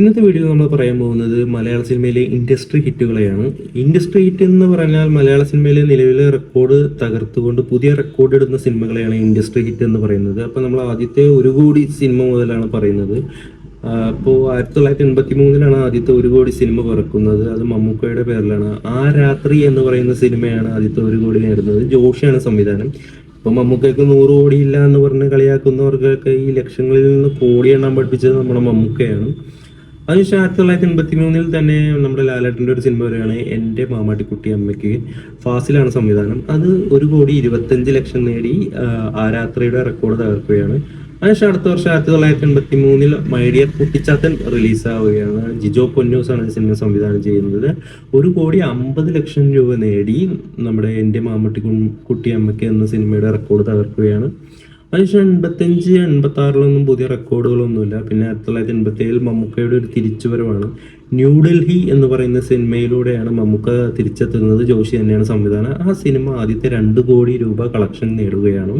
ഇന്നത്തെ വീഡിയോയിൽ നമ്മൾ പറയാൻ പോകുന്നത് മലയാള സിനിമയിലെ ഇൻഡസ്ട്രി ഹിറ്റുകളെയാണ്. ഇൻഡസ്ട്രി ഹിറ്റ് എന്ന് പറഞ്ഞാൽ മലയാള സിനിമയിലെ നിലവിലെ റെക്കോർഡ് തകർത്തുകൊണ്ട് പുതിയ റെക്കോർഡ് ഇടുന്ന സിനിമകളെയാണ് ഇൻഡസ്ട്രി ഹിറ്റ് എന്ന് പറയുന്നത്. അപ്പോൾ നമ്മൾ ആദ്യത്തെ 1 കോടി സിനിമ മുതലാണ് പറയുന്നത്. അപ്പോൾ 1983 ആദ്യത്തെ 1 കോടി സിനിമ പിറക്കുന്നത്. അത് മമ്മൂക്കയുടെ പേരിലാണ്. ആ രാത്രി എന്ന് പറയുന്ന സിനിമയാണ് ആദ്യത്തെ 1 കോടി നേടുന്നത്. ജോഷിയാണ് സംവിധാനം. ഇപ്പൊ മമ്മൂക്കയ്ക്ക് 100 കോടി ഇല്ല എന്ന് പറഞ്ഞ് കളിയാക്കുന്നവർക്കൊക്കെ ഈ ലക്ഷങ്ങളിൽ നിന്ന് കോടി എണ്ണാൻ പഠിപ്പിച്ചത് നമ്മുടെ മമ്മൂക്കയാണ്. അതിനുശേഷം 1983 തന്നെ നമ്മുടെ ലാലേട്ടൻ്റെ ഒരു സിനിമ വരികയാണ്, എൻ്റെ മാമാട്ടിക്കുട്ടി അമ്മയ്ക്ക്. ഫാസിലാണ് സംവിധാനം. അത് 1,25,00,000 നേടി ആ രാത്രിയുടെ റെക്കോർഡ് തകർക്കുകയാണ്. അതിനുശേഷം അടുത്ത വർഷം 1983 മൈ ഡിയർ കുട്ടിച്ചാത്തൻ റിലീസാവുകയാണ്. ജിജോ പൊന്നൂസാണ് ഈ സിനിമ സംവിധാനം ചെയ്യുന്നത്. 1,50,00,000 രൂപ നേടി നമ്മുടെ എൻ്റെ മാമാട്ടിക്കുട്ടി അമ്മയ്ക്ക് എന്ന സിനിമയുടെ റെക്കോർഡ് തകർക്കുകയാണ്. അതിനുശേഷം 85, 86 പുതിയ റെക്കോർഡുകളൊന്നുമില്ല. പിന്നെ 1987 മമ്മൂക്കയുടെ ഒരു തിരിച്ചുവരവാണ്. ന്യൂഡൽഹി എന്ന് പറയുന്ന സിനിമയിലൂടെയാണ് മമ്മൂക്ക തിരിച്ചെത്തുന്നത്. ജോഷി തന്നെയാണ് സംവിധാനം. ആ സിനിമ ആദ്യത്തെ 2 കോടി രൂപ കളക്ഷൻ നേടുകയാണ്.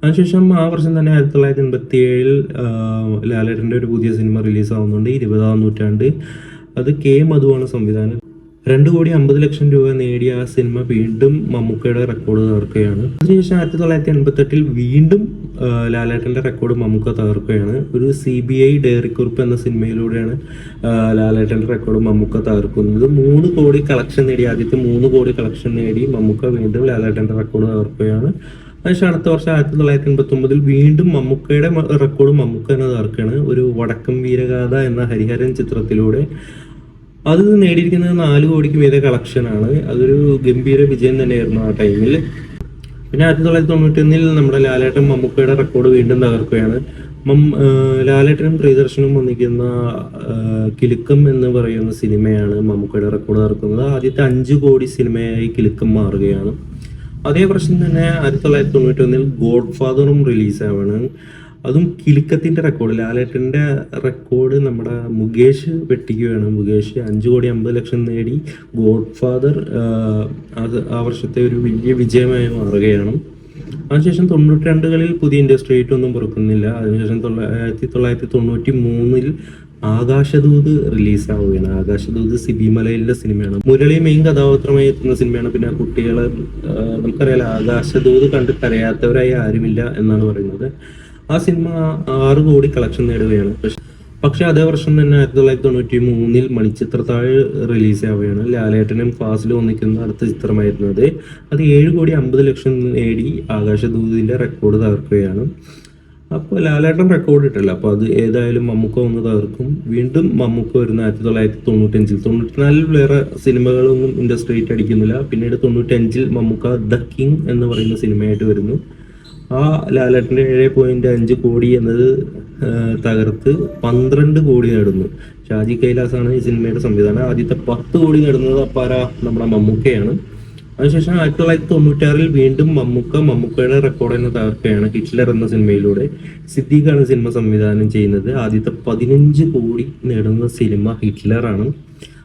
അതിനുശേഷം ആ വർഷം തന്നെ 1987 ലാലേട്ടൻ്റെ ഒരു പുതിയ സിനിമ റിലീസാവുന്നുണ്ട്, 20-ാം നൂറ്റാണ്ട്. അത് കെ മധുവാണ് സംവിധാനം. 2,50,00,000 രൂപ നേടിയ ആ സിനിമ വീണ്ടും മമ്മൂക്കയുടെ റെക്കോർഡ് തകർക്കുകയാണ്. അതിനുശേഷം 1988 വീണ്ടും ലാലേട്ടൻ്റെ റെക്കോർഡ് മമ്മൂക്ക തകർക്കുകയാണ്. ഒരു CBI ഡയറിക്കുറിപ്പ് എന്ന സിനിമയിലൂടെയാണ് ലാലേട്ടൻ്റെ റെക്കോർഡ് മമ്മൂക്ക തകർക്കുന്നത്. 3 കോടി കളക്ഷൻ നേടി, ആദ്യത്തെ 3 കോടി കളക്ഷൻ നേടി മമ്മൂക്ക വീണ്ടും ലാലേട്ടൻ്റെ റെക്കോർഡ് തകർക്കുകയാണ്. അതിനുശേഷം അടുത്ത വർഷം 1989 വീണ്ടും മമ്മൂക്കയുടെ റെക്കോർഡ് മമ്മൂക്ക തന്നെ തകർക്കുകയാണ്. ഒരു വടക്കം വീരഗാഥ എന്ന ഹരിഹരൻ ചിത്രത്തിലൂടെ അത് നേടിയിരിക്കുന്നത് 4 കോടിക്ക് മീതെ കളക്ഷനാണ്. അതൊരു ഗംഭീര വിജയം തന്നെയായിരുന്നു ആ ടൈമിൽ. പിന്നെ 1991 നമ്മുടെ ലാലേട്ടൻ മമ്മൂക്കയുടെ റെക്കോർഡ് വീണ്ടും തകർക്കുകയാണ്. ലാലേട്ടനും പ്രിയദർശനും ഒന്നിക്കുന്ന കിലുക്കം എന്ന് പറയുന്ന സിനിമയാണ് മമ്മൂക്കയുടെ റെക്കോർഡ് തകർക്കുന്നത്. ആദ്യത്തെ 5 കോടി സിനിമയായി കിലുക്കം മാറുകയാണ്. അതേ വർഷം തന്നെ 1991 ഗോഡ് ഫാദറും റിലീസാവാണ്. അതും കിലുക്കത്തിൻ്റെ റെക്കോർഡ്, ലാലേട്ടൻ്റെ റെക്കോർഡ് നമ്മുടെ മുകേഷ് വെട്ടിക്കുകയാണ്. മുകേഷ് 5,50,00,000 നേടി ഗോഡ് ഫാദർ ആ വർഷത്തെ ഒരു വലിയ വിജയമായി മാറുകയാണ്. അതിനുശേഷം 92കളിൽ പുതിയ ഇൻഡസ്ട്രി ഒന്നും പുറക്കുന്നില്ല. അതിനുശേഷം 1993 ആകാശദൂത് റിലീസാവുകയാണ്. ആകാശദൂത് സിബി മലയിലെ സിനിമയാണ്. മുരളി മെയിൻ കഥാപാത്രമായി എത്തുന്ന സിനിമയാണ്. പിന്നെ കുട്ടികളെ നമുക്കറിയാലോ, ആകാശദൂത് കണ്ട് കരയാത്തവരായി ആരുമില്ല എന്നാണ് പറയുന്നത്. ആ സിനിമ 6 കോടി കളക്ഷൻ നേടുകയാണ്. പക്ഷെ അതേ വർഷം തന്നെ 1993 മണിച്ചിത്രത്താഴ് റിലീസാവുകയാണ്. ലാലേട്ടനും ഫാസിലും ഒന്നിക്കുന്ന അടുത്ത ചിത്രമായിരുന്നത്. അത് 7,50,00,000 നേടി ആകാശദൂതിന്റെ റെക്കോർഡ് തകർക്കുകയാണ്. അപ്പോൾ ലാലേട്ടൻ റെക്കോർഡ് ഇട്ടില്ല, അപ്പോൾ അത് ഏതായാലും മമ്മൂക്ക ഒന്ന് തകർക്കും. വീണ്ടും മമ്മൂക്ക വരുന്ന 1995. 94 വേറെ സിനിമകളൊന്നും ഇൻഡസ്ട്രി അടിക്കുന്നില്ല. പിന്നീട് 95 മമ്മൂക്ക ദ കിങ് എന്ന് പറയുന്ന സിനിമയായിട്ട് വരുന്നു. ആ ലാലേട്ടൻ്റെ 7.5 കോടി എന്നത് തകർത്ത് 12 കോടി നേടുന്നു. ഷാജി കൈലാസാണ് ഈ സിനിമയുടെ സംവിധാനം. ആദ്യത്തെ 10 കോടി നേടുന്നത് അപ്പാര നമ്മുടെ മമ്മൂക്കയാണ്. അതിനുശേഷം 1996 വീണ്ടും മമ്മൂക്കയുടെ റെക്കോർഡ് തന്നെ തകർക്കുകയാണ് ഹിറ്റ്ലർ എന്ന സിനിമയിലൂടെ. സിദ്ദീഖാണ് സിനിമ സംവിധാനം ചെയ്യുന്നത്. ആദ്യത്തെ 15 കോടി നേടുന്ന സിനിമ ഹിറ്റ്ലറാണ്.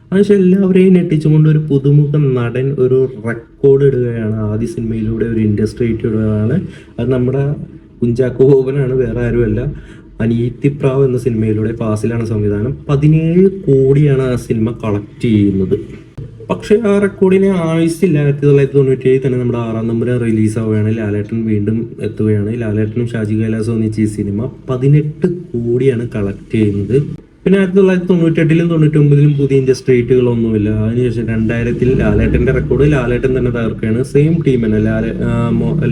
അതിനുശേഷം എല്ലാവരെയും ഞെട്ടിച്ചുകൊണ്ട് ഒരു പുതുമുഖ നടൻ ഒരു റെക്കോർഡ് ഇടുകയാണ്. ആദ്യ സിനിമയിലൂടെ ഒരു ഇൻഡസ്ട്രി ഇടുകയാണ്. അത് നമ്മുടെ കുഞ്ചാക്കോ ബോബനാണ്, വേറെ ആരുമല്ല. അനിയത്തിപ്രാവ് എന്ന സിനിമയിലൂടെ ഫാസിലാണ് സംവിധാനം. 17 കോടിയാണ് ആ സിനിമ കളക്ട് ചെയ്യുന്നത്. പക്ഷേ ആ റെക്കോർഡിന് ആയുസില്ല. 1997 തന്നെ നമ്മുടെ 6-ാം നമ്പർ റിലീസാവുകയാണ്. ലാലേട്ടൻ വീണ്ടും എത്തുകയാണ്. ലാലേട്ടനും ഷാജി കൈലാസും ഒന്നിച്ച് ഈ സിനിമ 18 കോടിയാണ് കളക്ട് ചെയ്യുന്നത്. പിന്നെ 1998-ലും 99-ലും പുതിയ ഇൻഡസ്ട്രി ഹിറ്റുകളൊന്നുമില്ല. അതിനുശേഷം 2000-ൽ ലാലേട്ടൻ്റെ റെക്കോർഡ് ലാലേട്ടൻ തന്നെ തകർക്കുകയാണ്. സെയിം ടീം തന്നെ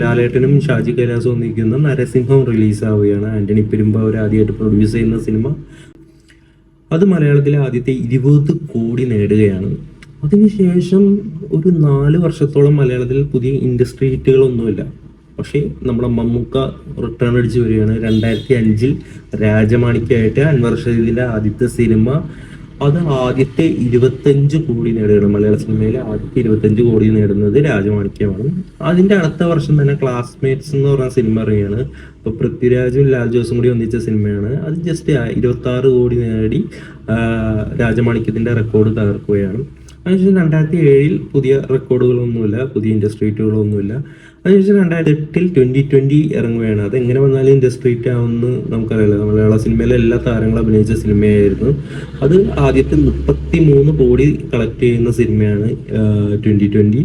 ലാലേട്ടനും ഷാജി കൈലാസും ഒന്നിക്കുന്ന നരസിംഹം റിലീസാവുകയാണ്. ആന്റണി പെരുമ്പാവൂർ ആദ്യമായിട്ട് പ്രൊഡ്യൂസ് ചെയ്യുന്ന സിനിമ. അത് മലയാളത്തിലെ ആദ്യത്തെ 20 കോടി നേടുകയാണ്. അതിനുശേഷം ഒരു 4 വർഷത്തോളം മലയാളത്തിൽ പുതിയ ഇൻഡസ്ട്രി ഹിറ്റുകളൊന്നുമില്ല. പക്ഷേ നമ്മുടെ മമ്മൂക്ക റിട്ടേൺ അടിച്ച് വരികയാണ്. 2005-ൽ രാജമാണിക്യമായിട്ട് അൻവർ ഷഹീദിൻ്റെ ആദ്യത്തെ സിനിമ. അത് ആദ്യത്തെ 25 കോടി നേടുകയാണ്. മലയാള സിനിമയിലെ ആദ്യത്തെ 25 കോടി നേടുന്നത് രാജമാണിക്യമാണ്. അതിൻ്റെ അടുത്ത വർഷം തന്നെ ക്ലാസ്മേറ്റ്സ് എന്ന് പറഞ്ഞ സിനിമ ഇറങ്ങിയാണ്. ഇപ്പോൾ പൃഥ്വിരാജും ലാൽ ജോസും കൂടി ഒന്നിച്ച സിനിമയാണ്. അത് ജസ്റ്റ് 26 കോടി നേടി രാജമാണിക്യത്തിൻ്റെ റെക്കോർഡ് തകർക്കുകയാണ്. അതിനുശേഷം 2007-ൽ പുതിയ റെക്കോർഡുകളൊന്നുമില്ല, പുതിയ ഇൻഡസ്ട്രി ഹിറ്റുകളൊന്നുമില്ല. അതിനുശേഷം 2008 2020 ഇറങ്ങുകയാണ്. അതെങ്ങനെ വന്നാലും ഇൻഡസ്ട്രി ഹിറ്റ് ആവുമെന്ന് നമുക്കറിയില്ല. മലയാള സിനിമയിലെ എല്ലാ താരങ്ങളും അഭിനയിച്ച സിനിമയായിരുന്നു അത്. ആദ്യത്തെ 33 കോടി കളക്ട് ചെയ്യുന്ന സിനിമയാണ് 2020.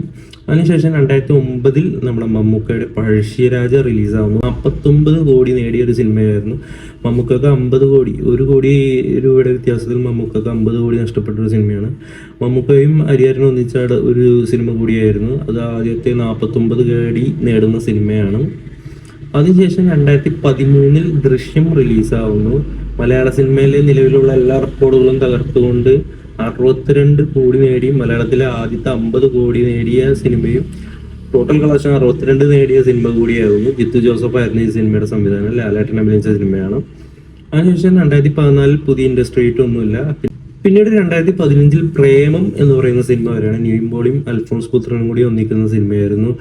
അതിനുശേഷം 2009 നമ്മുടെ മമ്മൂക്കയുടെ പഴശ്ശിരാജ റിലീസാവുന്നു. 49 കോടി നേടിയ ഒരു സിനിമയായിരുന്നു. മമ്മൂക്കക്ക് 50 കോടി, 1 കോടി രൂപയുടെ വ്യത്യാസത്തിൽ മമ്മൂക്കക്ക് 50 കോടി നഷ്ടപ്പെട്ട ഒരു സിനിമയാണ്. മമ്മൂക്കയും ഹരിഹരനും ഒന്നിച്ച ഒരു സിനിമ കൂടിയായിരുന്നു അത്. ആദ്യത്തെ 49 കോടി നേടുന്ന സിനിമയാണ്. അതിനുശേഷം 2013 ദൃശ്യം റിലീസാവുന്നു. മലയാള സിനിമയിലെ നിലവിലുള്ള എല്ലാ റെക്കോർഡുകളും തകർത്തുകൊണ്ട് 62 കോടി നേടി മലയാളത്തിലെ ആദ്യത്തെ 50 കോടി നേടിയ സിനിമയും ടോട്ടൽ കളക്ഷൻ 62 നേടിയ സിനിമ കൂടിയായിരുന്നു. ജിത്തു ജോസഫ് ആയിരുന്നു ഈ സിനിമയുടെ സംവിധാനം. ലാലേട്ടൻ അഭിനയിച്ച സിനിമയാണ്. അതിനുശേഷം 2014 പുതിയ ഇൻഡസ്ട്രി ഹിറ്റ് ഒന്നുമില്ല. പിന്നീട് 2015 പ്രേമം എന്ന് പറയുന്ന സിനിമ വരെയാണ്. നിവിൻ പോളിയും അൽഫോൺസ് പുത്രനും കൂടി ഒന്നിക്കുന്ന സിനിമയായിരുന്നു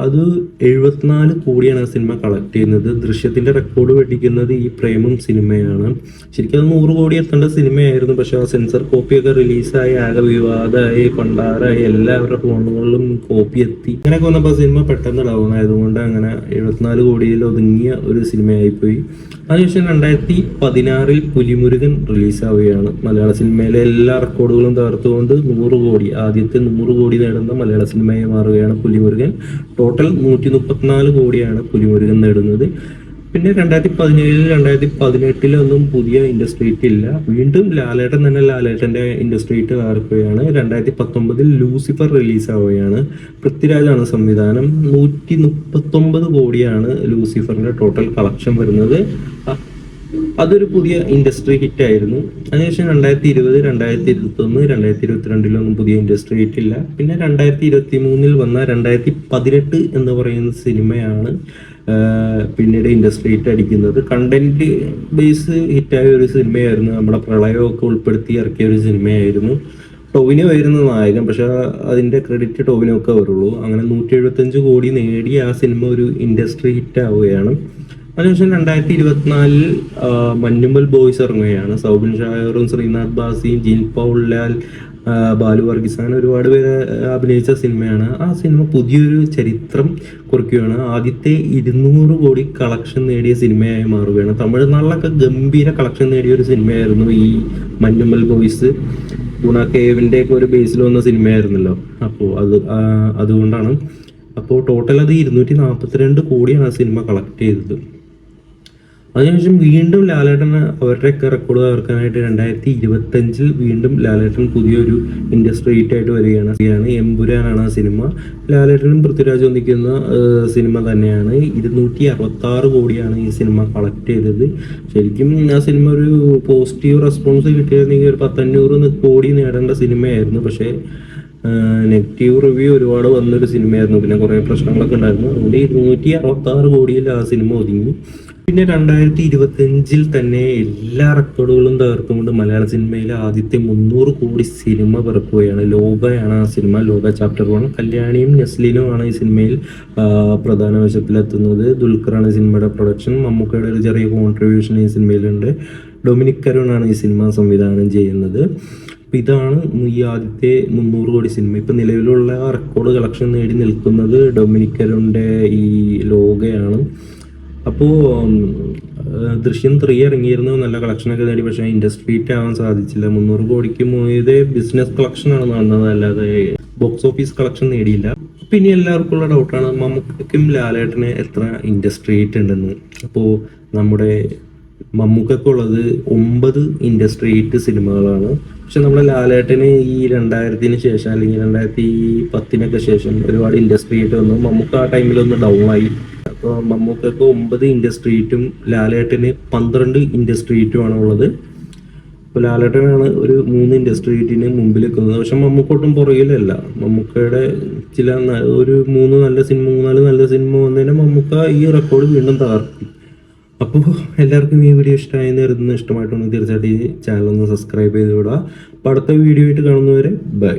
അത്. 74 കോടിയാണ് ആ സിനിമ കളക്ട് ചെയ്യുന്നത്. ദൃശ്യത്തിന്റെ റെക്കോർഡ് വെട്ടിക്കുന്നത് ഈ പ്രേമം സിനിമയാണ്. ശരിക്കും അത് 100 കോടി എത്തേണ്ട സിനിമയായിരുന്നു. പക്ഷെ ആ സെൻസർ കോപ്പിയൊക്കെ റിലീസായി ആകെ വിവാദമായി, കൊണ്ടാറായി, എല്ലാവരുടെ ഫോണുകളിലും കോപ്പി എത്തി. അങ്ങനെയൊക്കെ വന്നപ്പോൾ സിനിമ പെട്ടെന്ന് ഡൗൺ ആയതുകൊണ്ട് അങ്ങനെ 74 കോടിയിൽ ഒതുങ്ങിയ ഒരു സിനിമയായിപ്പോയി. അതിനുശേഷം 2016 പുലിമുരുകൻ റിലീസാവുകയാണ്. മലയാള സിനിമയിലെ എല്ലാ റെക്കോർഡുകളും തകർത്തുകൊണ്ട് 100 കോടി, ആദ്യത്തെ 100 കോടി നേടുന്ന മലയാള സിനിമയായി മാറുകയാണ് പുലിമുരുകൻ. ടോട്ടൽ 134 കോടിയാണ് പുലിമുരുകൻ നേടുന്നത്. പിന്നെ 2017 2018 ഒന്നും പുതിയ ഇൻഡസ്ട്രി ഹിറ്റ് ഇല്ല. വീണ്ടും ലാലേട്ടൻ തന്നെ ലാലേട്ടന്റെ ഇൻഡസ്ട്രി ഹിറ്റ് തകർക്കുകയാണ്. 2019 ലൂസിഫർ റിലീസാവുകയാണ്. പൃഥ്വിരാജാണ് സംവിധാനം. 139 കോടിയാണ് ലൂസിഫറിന്റെ ടോട്ടൽ കളക്ഷൻ വരുന്നത്. അതൊരു പുതിയ ഇൻഡസ്ട്രി ഹിറ്റ് ആയിരുന്നു. അതിനുശേഷം 2020 2021 2022 പുതിയ ഇൻഡസ്ട്രി ഹിറ്റ് ഇല്ല. പിന്നെ 2023 വന്ന 2018 എന്ന് പറയുന്ന സിനിമയാണ് പിന്നീട് ഇൻഡസ്ട്രി ഹിറ്റ് അടിക്കുന്നത്. കണ്ടന്റ് ബേസ് ഹിറ്റായ ഒരു സിനിമയായിരുന്നു. നമ്മുടെ പ്രളയമൊക്കെ ഉൾപ്പെടുത്തി ഇറക്കിയ ഒരു സിനിമയായിരുന്നു. ടോവിനോ ആയിരുന്നു നായകൻ. പക്ഷെ അതിന്റെ ക്രെഡിറ്റ് ടോവിനോക്കെ വരുള്ളൂ. അങ്ങനെ 175 കോടി നേടി ആ സിനിമ ഒരു ഇൻഡസ്ട്രി ഹിറ്റ് ആവുകയാണ്. അതിനുശേഷം 2024 മഞ്ഞുമ്മൽ ബോയ്സ് ഇറങ്ങുകയാണ്. സൗബിൻ ഷായറും ശ്രീനാഥ് ബാസിയും ജീൻ പൗൾ ലാൽ, ബാലു വർഗീസ്, അങ്ങനെ ഒരുപാട് പേര് അഭിനയിച്ച സിനിമയാണ്. ആ സിനിമ പുതിയൊരു ചരിത്രം കുറിക്കുകയാണ്. ആദ്യത്തെ 200 കോടി കളക്ഷൻ നേടിയ സിനിമയായി മാറുകയാണ്. തമിഴ്നാട്ടിലൊക്കെ ഗംഭീര കളക്ഷൻ നേടിയ ഒരു സിനിമയായിരുന്നു ഈ മഞ്ഞുമ്മൽ ബോയ്സ്. ഗുണ കേവിന്റെ ഒക്കെ ഒരു ബേസിൽ വന്ന സിനിമയായിരുന്നല്ലോ. അപ്പോൾ അതുകൊണ്ടാണ്. അപ്പോൾ ടോട്ടൽ അത് 242 കോടിയാണ് ആ സിനിമ കളക്ട് ചെയ്തത്. അതിനുശേഷം വീണ്ടും ലാലേട്ടൻ അവരുടെയൊക്കെ റെക്കോർഡ് തകർക്കാനായിട്ട് 2025 വീണ്ടും ലാലേട്ടൻ പുതിയൊരു ഇൻഡസ്ട്രി ഹിറ്റ് ആയിട്ട് വരികയാണ്. എമ്പുരാനാണ് ആ സിനിമ. ലാലേട്ടനും പൃഥ്വിരാജ് ഒന്നിക്കുന്ന സിനിമ തന്നെയാണ്. 266 കോടിയാണ് ഈ സിനിമ കളക്ട് ചെയ്തത്. ശരിക്കും ആ സിനിമ ഒരു പോസിറ്റീവ് റെസ്പോൺസ് കിട്ടിയിരുന്നെങ്കിൽ ഒരു 500 കോടി നേടേണ്ട സിനിമയായിരുന്നു. പക്ഷേ നെഗറ്റീവ് റിവ്യൂ ഒരുപാട് വന്നൊരു സിനിമയായിരുന്നു. പിന്നെ കുറേ പ്രശ്നങ്ങളൊക്കെ ഉണ്ടായിരുന്നു. അതുകൊണ്ട് 266 കോടിയിൽ ആ സിനിമ ഒതുങ്ങി. പിന്നെ 2025 തന്നെ എല്ലാ റെക്കോർഡുകളും തകർത്തുകൊണ്ട് മലയാള സിനിമയിലെ ആദ്യത്തെ 300 കോടി സിനിമ പിറക്കുകയാണ്. ലോകയാണ് ആ സിനിമ. ലോക ചാപ്റ്റർ 1. കല്യാണിയും നസ്ലിനുമാണ് ഈ സിനിമയിൽ പ്രധാന വേഷത്തിലെത്തുന്നത്. ദുൽഖറാണ് ഈ സിനിമയുടെ പ്രൊഡക്ഷൻ. മമ്മൂക്കയുടെ ഒരു ചെറിയ കോൺട്രിബ്യൂഷൻ ഈ സിനിമയിലുണ്ട്. ഡൊമിനിക് കരുണാണ് ഈ സിനിമ സംവിധാനം ചെയ്യുന്നത്. അപ്പം ഇതാണ് ഈ ആദ്യത്തെ 300 കോടി സിനിമ. ഇപ്പം നിലവിലുള്ള റെക്കോർഡ് കളക്ഷൻ നേടി നിൽക്കുന്നത് ഡൊമിനിക് കരുണിൻ്റെ ഈ ലോകയാണ്. അപ്പോൾ ദൃശ്യം 3 ഇറങ്ങിയിരുന്നു, നല്ല കളക്ഷനൊക്കെ നേടി. പക്ഷേ ഇൻഡസ്ട്രി ഹിറ്റ് ആവാൻ സാധിച്ചില്ല. 300 കോടിക്ക് പോയത് ബിസിനസ് കളക്ഷനാണ് നടന്നത്, അല്ലാതെ ബോക്സ് ഓഫീസ് കളക്ഷൻ നേടിയില്ല. പിന്നെ എല്ലാവർക്കും ഉള്ള ഡൗട്ടാണ് മമ്മൂക്കും ലാലേട്ടന് എത്ര ഇൻഡസ്ട്രി ഹിറ്റ് ഉണ്ടെന്ന്. അപ്പോൾ നമ്മുടെ മമ്മൂക്കുള്ളത് 9 ഇൻഡസ്ട്രി ഹിറ്റ് സിനിമകളാണ്. പക്ഷെ നമ്മുടെ ലാലേട്ടന് ഈ 2000-ന് ശേഷം അല്ലെങ്കിൽ 2010-നൊക്കെ ശേഷം ഒരുപാട് ഇൻഡസ്ട്രി ഹിറ്റ് വന്നു. മമ്മൂക്ക ആ ടൈമിലൊന്ന് ഡൗൺ ആയി. അപ്പോൾ മമ്മൂക്കൊക്കെ 9 ഇൻഡസ്ട്രി ഹിറ്റും ലാലേട്ടന് 12 ഇൻഡസ്ട്രി ഹിറ്റുമാണ് ഉള്ളത്. അപ്പോൾ ലാലേട്ടനാണ് ഒരു 3 ഇൻഡസ്ട്രി ഹിറ്റിന് മുമ്പിൽ നിൽക്കുന്നത്. പക്ഷെ മമ്മൂക്കൊട്ടും പുറകിലല്ല. മമ്മൂക്കയുടെ ചില ഒരു 3 നല്ല സിനിമ 4 നല്ല സിനിമ വന്നതിന് മമ്മൂക്ക ഈ റെക്കോർഡ് വീണ്ടും തകർത്തി. അപ്പോൾ എല്ലാവർക്കും ഈ വീഡിയോ ഇഷ്ടമായെന്ന് കരുതുന്നു. ഇഷ്ടമായിട്ടുണ്ടെങ്കിൽ തീർച്ചയായിട്ടും ഈ ചാനൽ ഒന്ന് സബ്സ്ക്രൈബ് ചെയ്ത് വിടുക. അപ്പോൾ അടുത്ത വീഡിയോ ആയിട്ട് കാണുന്നവരെ ബൈ.